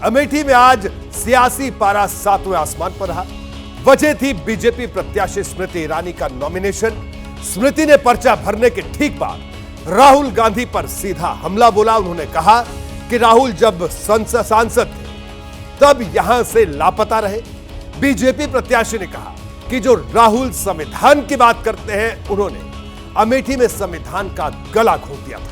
अमेठी में आज सियासी पारा सातवें आसमान पर रहा। वजह थी बीजेपी प्रत्याशी स्मृति ईरानी का नॉमिनेशन। स्मृति ने पर्चा भरने के ठीक बाद राहुल गांधी पर सीधा हमला बोला। उन्होंने कहा कि राहुल जब सांसद थे तब यहां से लापता रहे। बीजेपी प्रत्याशी ने कहा कि जो राहुल संविधान की बात करते हैं, उन्होंने अमेठी में संविधान का गला घोंट दिया था।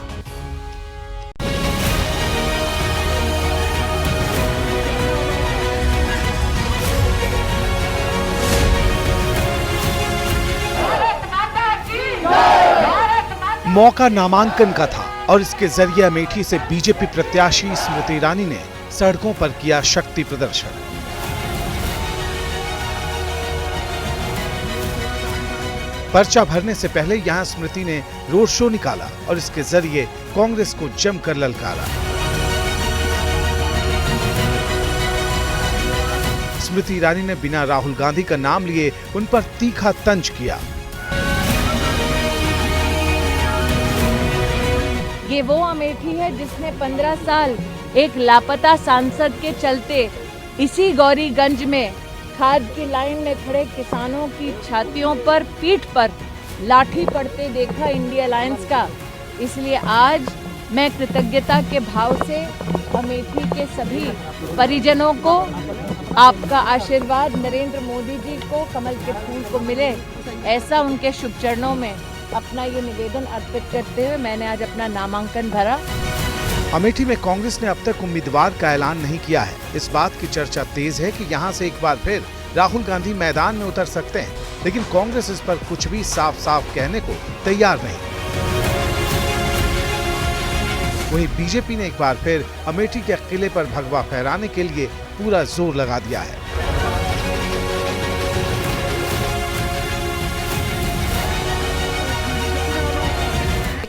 मौका नामांकन का था और इसके जरिए अमेठी से बीजेपी प्रत्याशी स्मृति ईरानी ने सड़कों पर किया शक्ति प्रदर्शन। पर्चा भरने से पहले यहां स्मृति ने रोड शो निकाला और इसके जरिए कांग्रेस को जमकर ललकारा। स्मृति ईरानी ने बिना राहुल गांधी का नाम लिए उन पर तीखा तंज किया। ये वो अमेठी है जिसने 15 साल एक लापता सांसद के चलते इसी गौरीगंज में खाद की लाइन में खड़े किसानों की छातियों पर, पीठ पर लाठी पड़ते देखा इंडिया अलायंस का। इसलिए आज मैं कृतज्ञता के भाव से अमेठी के सभी परिजनों को आपका आशीर्वाद, नरेंद्र मोदी जी को कमल के फूल को मिले, ऐसा उनके शुभ चरणों में अपना ये निवेदन अर्पित करते हुए मैंने आज अपना नामांकन भरा। अमेठी में कांग्रेस ने अब तक उम्मीदवार का ऐलान नहीं किया है। इस बात की चर्चा तेज है कि यहां से एक बार फिर राहुल गांधी मैदान में उतर सकते हैं, लेकिन कांग्रेस इस पर कुछ भी साफ साफ कहने को तैयार नहीं। वहीं बीजेपी ने एक बार फिर अमेठी के किले पर भगवा फहराने के लिए पूरा जोर लगा दिया है।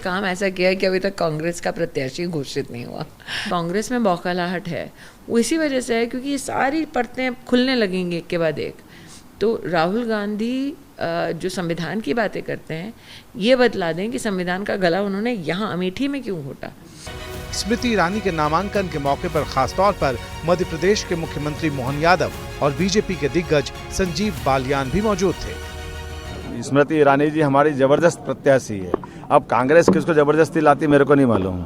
काम ऐसा किया है कि अभी तक कांग्रेस का प्रत्याशी घोषित नहीं हुआ। कांग्रेस में बौखलाहट है, वो इसी वजह से है क्योंकि ये सारी परतें खुलने लगेंगी एक के बाद एक। तो राहुल गांधी जो संविधान की बातें करते हैं, ये बतला दें कि संविधान का गला उन्होंने यहाँ अमेठी में क्यों घोटा। स्मृति ईरानी के नामांकन के मौके पर खासतौर पर मध्य प्रदेश के मुख्यमंत्री मोहन यादव और बीजेपी के दिग्गज संजीव बालियान भी मौजूद थे। स्मृति ईरानी जी हमारी जबरदस्त प्रत्याशी है। अब कांग्रेस किसको जबरदस्ती लाती मेरे को नहीं मालूम।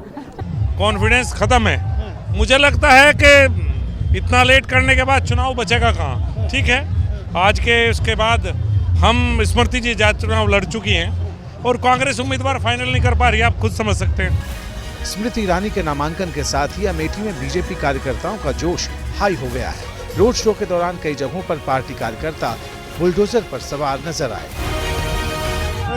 कॉन्फिडेंस खत्म है। मुझे लगता है कि इतना लेट करने के बाद चुनाव बचेगा कहाँ। ठीक है, आज के उसके बाद हम स्मृति जी चुनाव लड़ चुकी हैं और कांग्रेस उम्मीदवार फाइनल नहीं कर पा रही, आप खुद समझ सकते हैं। स्मृति ईरानी के नामांकन के साथ ही अमेठी में बीजेपी कार्यकर्ताओं का जोश हाई हो गया है। रोड शो के दौरान कई जगहों पर पार्टी कार्यकर्ता बुलडोजर पर सवार नजर आए।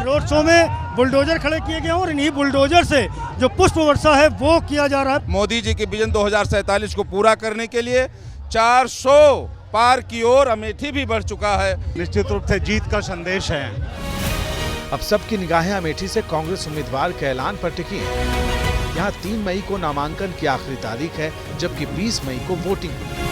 रोड शो में बुलडोजर खड़े किए गए और इन्हीं बुलडोजर से जो पुष्प वर्षा है वो किया जा रहा है। मोदी जी के विजन 2047 को पूरा करने के लिए 400 पार की ओर अमेठी भी बढ़ चुका है। निश्चित रूप से जीत का संदेश है। अब सबकी निगाहें अमेठी से कांग्रेस उम्मीदवार के ऐलान पर टिकी हैं। यहाँ 3 मई को नामांकन की आखिरी तारीख है, जबकि 20 मई को वोटिंग हुई।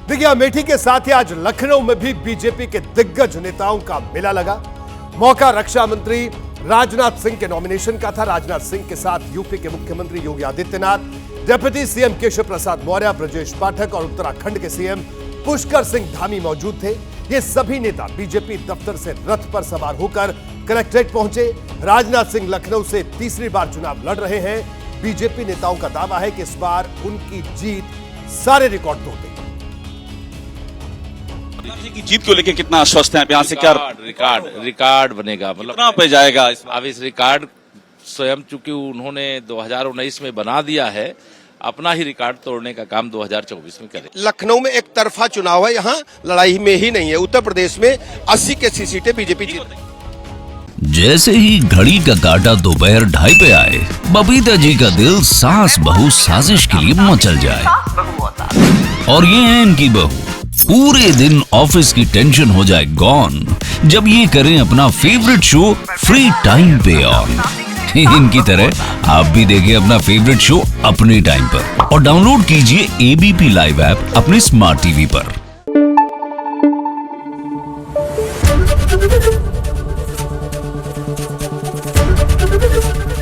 देखिए, अमेठी के साथ ही आज लखनऊ में भी बीजेपी के दिग्गज नेताओं का मेला लगा। मौका रक्षा मंत्री राजनाथ सिंह के नॉमिनेशन का था। राजनाथ सिंह के साथ यूपी के मुख्यमंत्री योगी आदित्यनाथ, डिप्टी सीएम केशव प्रसाद मौर्य, ब्रजेश पाठक और उत्तराखंड के सीएम पुष्कर सिंह धामी मौजूद थे। ये सभी नेता बीजेपी दफ्तर से रथ पर सवार होकर कलेक्ट्रेट पहुंचे। राजनाथ सिंह लखनऊ से तीसरी बार चुनाव लड़ रहे हैं। बीजेपी नेताओं का दावा है कि इस बार उनकी जीत सारे रिकॉर्ड तोड़ देगी। की जीत को लेकर कितना आश्वस्त हैं? यहाँ से क्या रिकॉर्ड बनेगा, मतलब कहाँ पे जाएगा? अब इस रिकॉर्ड स्वयं चूंकि उन्होंने 2019 में बना दिया है, अपना ही रिकॉर्ड तोड़ने का काम 2024 में करें। लखनऊ में एक तरफा चुनाव है, यहाँ लड़ाई में ही नहीं है। उत्तर प्रदेश में 80 के 80 सीटें बीजेपी जीत। जैसे ही घड़ी का काटा दोपहर 2:30 पे आए, बबीता जी का दिल सास बहू साजिश के लिए मचल जाए। और ये है इनकी बहू, पूरे दिन ऑफिस की टेंशन हो जाए गॉन जब ये करें अपना फेवरेट शो फ्री टाइम पे ऑन। इनकी तरह आप भी देखें अपना फेवरेट शो अपने टाइम पर और डाउनलोड कीजिए एबीपी लाइव ऐप अपने स्मार्ट टीवी पर।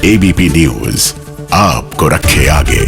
एबीपी न्यूज आपको रखे आगे।